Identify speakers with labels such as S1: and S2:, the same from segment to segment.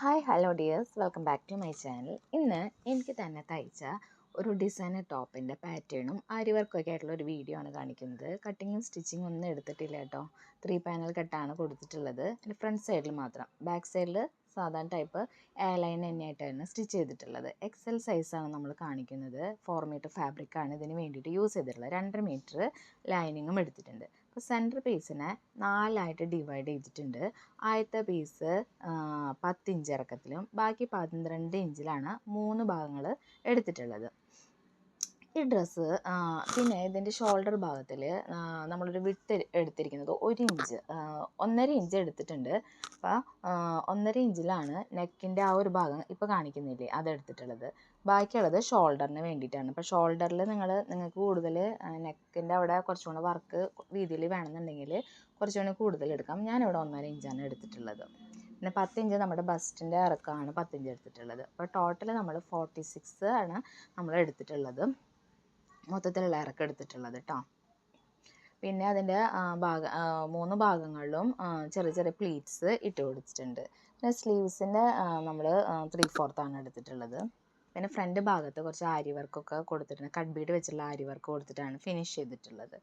S1: Hi hello dears, welcome back to my channel. ഇന്ന് എനിക്ക് തന്നെ തയ്ച്ച ഒരു ഡിസൈനർ ടോപ്പിൻ്റെ പാറ്റേണും ആരി വർക്കൊക്കെ ആയിട്ടുള്ള ഒരു വീഡിയോ ആണ് കാണിക്കുന്നത്. കട്ടിങ്ങും സ്റ്റിച്ചിങ്ങും ഒന്നും എടുത്തിട്ടില്ല കേട്ടോ. 3 പാനൽ കട്ടാണ് കൊടുത്തിട്ടുള്ളത്. എൻ്റെ ഫ്രണ്ട് സൈഡിൽ മാത്രം, ബാക്ക് സൈഡിൽ സാധാരണ ടൈപ്പ് എ ലൈൻ തന്നെയായിട്ടാണ് സ്റ്റിച്ച് ചെയ്തിട്ടുള്ളത്. എക്സൽ സൈസാണ് നമ്മൾ കാണിക്കുന്നത്. 4 മീറ്റർ ഫാബ്രിക്കാണ് ഇതിന് വേണ്ടിയിട്ട് യൂസ് ചെയ്തിട്ടുള്ളത്. 2.5 മീറ്റർ ലൈനിങ്ങും എടുത്തിട്ടുണ്ട്. അപ്പോൾ സെൻറ്റർ പീസിനെ 4ആയിട്ട് ഡിവൈഡ് ചെയ്തിട്ടുണ്ട്. ആദ്യത്തെ പീസ് 10 ഇഞ്ച് ഇറക്കത്തിലും ബാക്കി 12 ഇഞ്ചിലാണ് 3 ഭാഗങ്ങൾ എടുത്തിട്ടുള്ളത്. ഈ ഡ്രസ്സ് പിന്നെ ഇതിൻ്റെ ഷോൾഡർ ഭാഗത്തിൽ നമ്മളൊരു വിട്ട് എടുത്തിരിക്കുന്നത് 1 ഇഞ്ച് 1.5 ഇഞ്ച് എടുത്തിട്ടുണ്ട്. അപ്പോൾ 1.5 ഇഞ്ചിലാണ് നെക്കിൻ്റെ ആ ഒരു ഭാഗം ഇപ്പോൾ കാണിക്കുന്നില്ലേ അതെടുത്തിട്ടുള്ളത്. ബാക്കിയുള്ളത് ഷോൾഡറിന് വേണ്ടിയിട്ടാണ്. അപ്പോൾ ഷോൾഡറിൽ നിങ്ങൾക്ക് കൂടുതൽ നെക്കിൻ്റെ അവിടെ കുറച്ചുകൂടെ വർക്ക് രീതിയിൽ വേണമെന്നുണ്ടെങ്കിൽ കുറച്ചുകൂടി കൂടുതൽ എടുക്കാം. ഞാനിവിടെ 1.5 ഇഞ്ചാണ് എടുത്തിട്ടുള്ളത്. പിന്നെ 10 ഇഞ്ച് നമ്മുടെ ബസ്റ്റിൻ്റെ ഇറക്കമാണ് 10 ഇഞ്ച് എടുത്തിട്ടുള്ളത്. അപ്പോൾ ടോട്ടൽ നമ്മൾ 46 ആണ് നമ്മൾ എടുത്തിട്ടുള്ളത്, മൊത്തത്തിലുള്ള ഇറക്കം എടുത്തിട്ടുള്ളത് കേട്ടോ. പിന്നെ അതിൻ്റെ 3 ഭാഗങ്ങളിലും ചെറിയ ചെറിയ പ്ലീറ്റ്സ് ഇട്ട് കൊടുത്തിട്ടുണ്ട്. പിന്നെ സ്ലീവ്സിൻ്റെ നമ്മൾ 3/4 ആണ് എടുത്തിട്ടുള്ളത്. പിന്നെ ഫ്രണ്ട് ഭാഗത്ത് കുറച്ച് ആരി വർക്കൊക്കെ കൊടുത്തിട്ടുണ്ട്. കട്ട് ബീഡ് വെച്ചുള്ള ആരി വർക്ക് കൊടുത്തിട്ടാണ് ഫിനിഷ് ചെയ്തിട്ടുള്ളത്.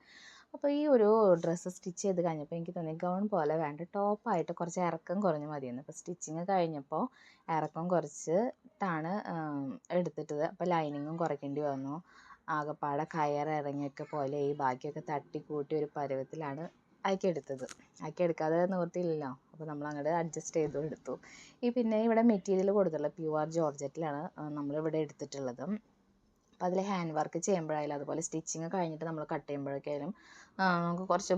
S1: അപ്പോൾ ഈ ഒരു ഡ്രസ്സ് സ്റ്റിച്ച് ചെയ്ത് കഴിഞ്ഞപ്പോൾ എനിക്ക് തോന്നി ഗൗൺ പോലെ വേണ്ട, ടോപ്പായിട്ട് കുറച്ച് ഇറക്കം കുറഞ്ഞ് മതിയെന്ന്. അപ്പോൾ സ്റ്റിച്ചിങ് കഴിഞ്ഞപ്പോൾ ഇറക്കം കുറച്ചിട്ടാണ് എടുത്തിട്ടത്. അപ്പോൾ ലൈനിങ്ങും കുറയ്ക്കേണ്ടി വന്നു. ആകെപ്പാടെ കയറിറങ്ങിയൊക്കെ പോലെ ഈ ബാക്കിയൊക്കെ തട്ടിക്കൂട്ടി ഒരു പരുവത്തിലാണ് അയക്കെടുക്കാതെ നിവൃത്തിയില്ലല്ലോ. അപ്പോൾ നമ്മൾ അങ്ങോട്ട് അഡ്ജസ്റ്റ് ചെയ്തു എടുത്തു. പിന്നെ ഇവിടെ മെറ്റീരിയൽ കൊടുത്തിട്ടുള്ളത് പ്യുവർ ജോർജറ്റിലാണ് നമ്മളിവിടെ എടുത്തിട്ടുള്ളത്. അപ്പോൾ അതിൽ ഹാൻഡ് വർക്ക് ചെയ്യുമ്പോഴായാലും അതുപോലെ സ്റ്റിച്ചിങ് കഴിഞ്ഞിട്ട് നമ്മൾ കട്ട് ചെയ്യുമ്പോഴൊക്കെയായാലും നമുക്ക് കുറച്ച്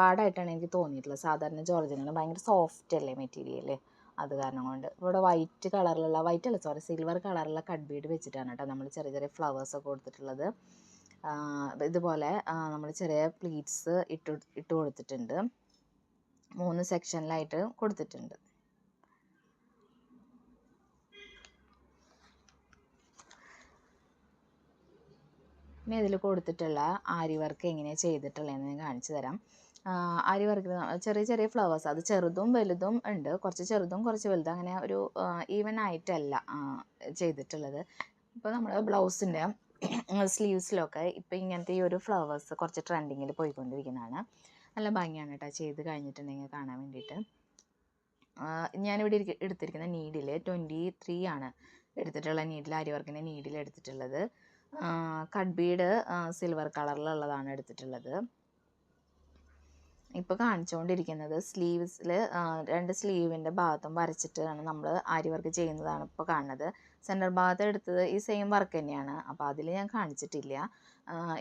S1: പാടായിട്ടാണ് എനിക്ക് തോന്നിയിട്ടുള്ളത്. സാധാരണ ജോർജറ്റിന് ഭയങ്കര സോഫ്റ്റ് അല്ലേ മെറ്റീരിയൽ, അത് കാരണം കൊണ്ട്. ഇവിടെ സിൽവർ കളറുള്ള കട്ട് ബീഡ് വെച്ചിട്ടാണ് കേട്ടോ നമ്മൾ ചെറിയ ചെറിയ ഫ്ലവേഴ്സൊക്കെ കൊടുത്തിട്ടുള്ളത്. ഇതുപോലെ നമ്മൾ ചെറിയ പ്ലീറ്റ്സ് ഇട്ട് കൊടുത്തിട്ടുണ്ട്. 3 സെക്ഷനിലായിട്ട് കൊടുത്തിട്ടുണ്ട്. പിന്നെ ഇതിൽ കൊടുത്തിട്ടുള്ള ആരി വർക്ക് എങ്ങനെയാണ് ചെയ്തിട്ടുള്ളതെന്ന് ഞാൻ കാണിച്ചു തരാം. ആരി വർക്ക് ചെറിയ ചെറിയ ഫ്ലവേഴ്സ്, അത് ചെറുതും വലുതും ഉണ്ട്. കുറച്ച് ചെറുതും കുറച്ച് വലുതും, അങ്ങനെ ഒരു ഈവൻ ആയിട്ടല്ല ചെയ്തിട്ടുള്ളത്. ഇപ്പോൾ നമ്മുടെ ബ്ലൗസിൻ്റെ സ്ലീവ്സിലൊക്കെ ഇപ്പോൾ ഇങ്ങനത്തെ ഈ ഒരു ഫ്ലവേഴ്സ് കുറച്ച് ട്രെൻഡിങ്ങിൽ പോയിക്കൊണ്ടിരിക്കുന്നതാണ്. നല്ല ഭംഗിയാണ് കേട്ടോ ചെയ്ത് കഴിഞ്ഞിട്ടുണ്ടെങ്കിൽ കാണാൻ വേണ്ടിയിട്ട്. ഞാനിവിടെ എടുത്തിരിക്കുന്ന നീഡിൽ 23 ആണ് എടുത്തിട്ടുള്ള നീഡിൽ, ആരി വർക്കിൻ്റെ നീഡിൽ എടുത്തിട്ടുള്ളത്. കട്ട് ബീഡ് സിൽവർ കളറിലുള്ളതാണ് എടുത്തിട്ടുള്ളത്. ഇപ്പോൾ കാണിച്ചുകൊണ്ടിരിക്കുന്നത് സ്ലീവ്സിൽ 2 സ്ലീവിൻ്റെ ഭാഗത്തും വരച്ചിട്ടാണ് നമ്മൾ ആരി വർക്ക് ചെയ്യുന്നതാണ് ഇപ്പോൾ കാണുന്നത്. സെൻറ്റർ ഭാഗത്ത് എടുത്തത് ഈ സെയിം വർക്ക് തന്നെയാണ്. അപ്പോൾ അതിൽ ഞാൻ കാണിച്ചിട്ടില്ല.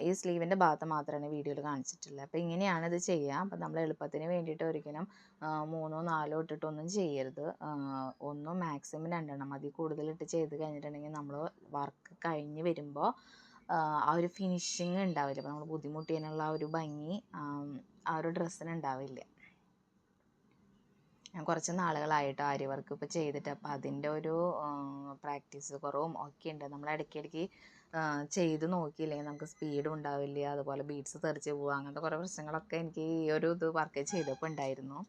S1: ഈ സ്ലീവിൻ്റെ ഭാഗത്ത് മാത്രമാണ് വീഡിയോയിൽ കാണിച്ചിട്ടുള്ളത്. അപ്പോൾ ഇങ്ങനെയാണ് ഇത് ചെയ്യുക. അപ്പോൾ നമ്മൾ എളുപ്പത്തിന് വേണ്ടിയിട്ട് ഒരിക്കലും 3 4 ഇട്ടിട്ടൊന്നും ചെയ്യരുത്. 1 മാക്സിമം 2 മതി. കൂടുതലിട്ട് ചെയ്ത് കഴിഞ്ഞിട്ടുണ്ടെങ്കിൽ നമ്മൾ വർക്ക് കഴിഞ്ഞ് വരുമ്പോൾ ആ ഒരു ഫിനിഷിങ് ഉണ്ടാവില്ല. അപ്പോൾ നമ്മൾ ബുദ്ധിമുട്ടിയതിനുള്ള ആ ഒരു ഭംഗി ആ ഒരു ഡ്രസ്സിന് ഉണ്ടാവില്ല. ഞാൻ കുറച്ച് നാളുകളായിട്ട് ആരി വർക്ക് ഇപ്പോൾ ചെയ്തിട്ട്, അപ്പോൾ അതിൻ്റെ ഒരു പ്രാക്ടീസ് കുറവും ഒക്കെ ഉണ്ട്. നമ്മൾ ഇടയ്ക്കിടയ്ക്ക് ചെയ്ത് നോക്കിയില്ലെങ്കിൽ നമുക്ക് സ്പീഡും ഉണ്ടാവില്ല, അതുപോലെ ബീഡ്സ് തെറിച്ച് പോവുക, അങ്ങനത്തെ കുറേ പ്രശ്നങ്ങളൊക്കെ എനിക്ക് ഈ ഒരു വർക്ക് ചെയ്തപ്പോൾ ഉണ്ടായിരുന്നു.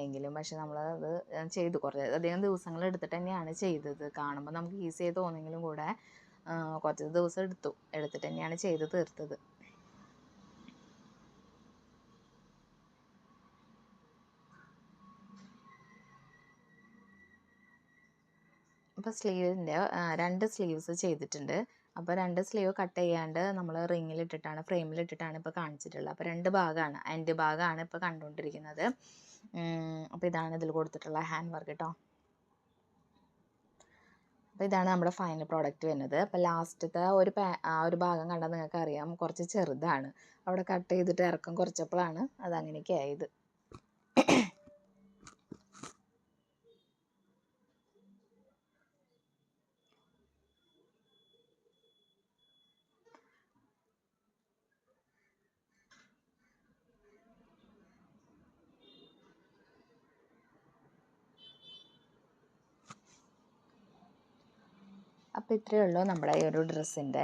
S1: എങ്കിലും പക്ഷെ നമ്മളത് ചെയ്തു കുറേ അധികം ദിവസങ്ങൾ എടുത്തിട്ട് തന്നെയാണ് ചെയ്തത്. കാണുമ്പോൾ നമുക്ക് ഈസിയായി തോന്നിയെങ്കിലും കൂടെ കുറച്ച് ദിവസം എടുത്തിട്ട് തന്നെയാണ് ചെയ്ത് തീർത്തത്. അപ്പോൾ സ്ലീവിൻ്റെ 2 സ്ലീവ്സ് ചെയ്തിട്ടുണ്ട്. അപ്പോൾ 2 സ്ലീവ് കട്ട് ചെയ്യാണ്ട് നമ്മൾ ഫ്രെയിമിലിട്ടിട്ടാണ് ഇപ്പോൾ കാണിച്ചിട്ടുള്ളത്. അപ്പോൾ 2 ഭാഗമാണ്, എൻഡ് ഭാഗമാണ് ഇപ്പോൾ കണ്ടുകൊണ്ടിരിക്കുന്നത്. അപ്പോൾ ഇതാണ് ഇതിൽ കൊടുത്തിട്ടുള്ള ഹാൻഡ് വർക്ക് കേട്ടോ. അപ്പോൾ ഇതാണ് നമ്മുടെ ഫൈനൽ പ്രോഡക്റ്റ് വരുന്നത്. അപ്പോൾ ലാസ്റ്റത്തെ ഒരു ഭാഗം കണ്ടാൽ നിങ്ങൾക്ക് അറിയാം കുറച്ച് ചെറുതാണ്. അവിടെ കട്ട് ചെയ്തിട്ട് ഇറക്കം കുറച്ചപ്പോഴാണ് അതങ്ങനെയൊക്കെ ആയത്. അപ്പോൾ ഇത്രയേ ഉള്ളൂ നമ്മുടെ ഈ ഒരു ഡ്രസ്സിൻ്റെ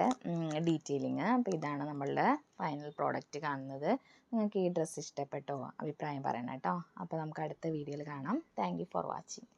S1: ഡീറ്റെയിലിങ്. അപ്പോൾ ഇതാണ് നമ്മളുടെ ഫൈനൽ പ്രോഡക്റ്റ് കാണുന്നത്. നിങ്ങൾക്ക് ഈ ഡ്രസ്സ് ഇഷ്ടപ്പെട്ടോ? അഭിപ്രായം പറയണം കേട്ടോ. അപ്പോൾ നമുക്ക് അടുത്ത വീഡിയോയിൽ കാണാം. Thank you for watching.